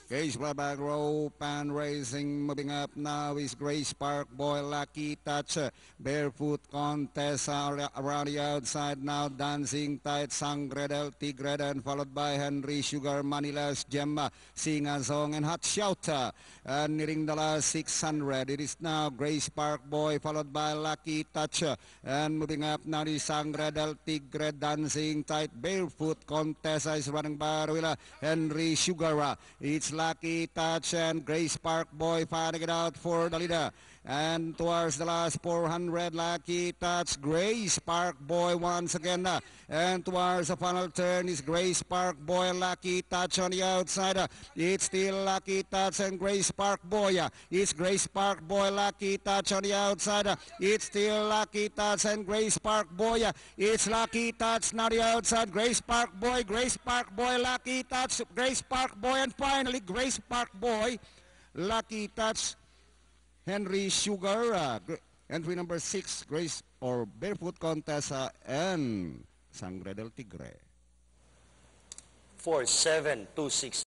Grace Back Row, Pan Racing, moving up now is Grace Park Boy, Lucky Touch, Barefoot Contest around the outside now, Dancing Tide, Sangre del Tigre, and followed by Henry Sugar, Manila's Gemma, Sing a Song, and Hot Shout. And nearing the last 600, it is now Grace Park Boy, followed by Lucky Touch, and moving up now is Sangre del Tigre, Dancing Tide, Barefoot Contest is running by Henry Sugar. It's Lucky Touch and Grace Park Boy fighting it out for the leader. And towards the last 400, Lucky Touch, Grace Park Boy once again. And towards the final turn is Grace Park Boy, Lucky Touch on the outside. It's still Lucky Touch and Grace Park Boy. It's Grace Park Boy, Lucky Touch on the outside. It's still Lucky Touch and Grace Park Boy. It's Lucky Touch now the outside. Grace Park Boy, Lucky Touch, Grace Park Boy, and finally Grace Park Boy, Lucky Touch, Henry Sugar, entry number 6, Grace or Barefoot Contest, and Sangre del Tigre. 4-7-2-6.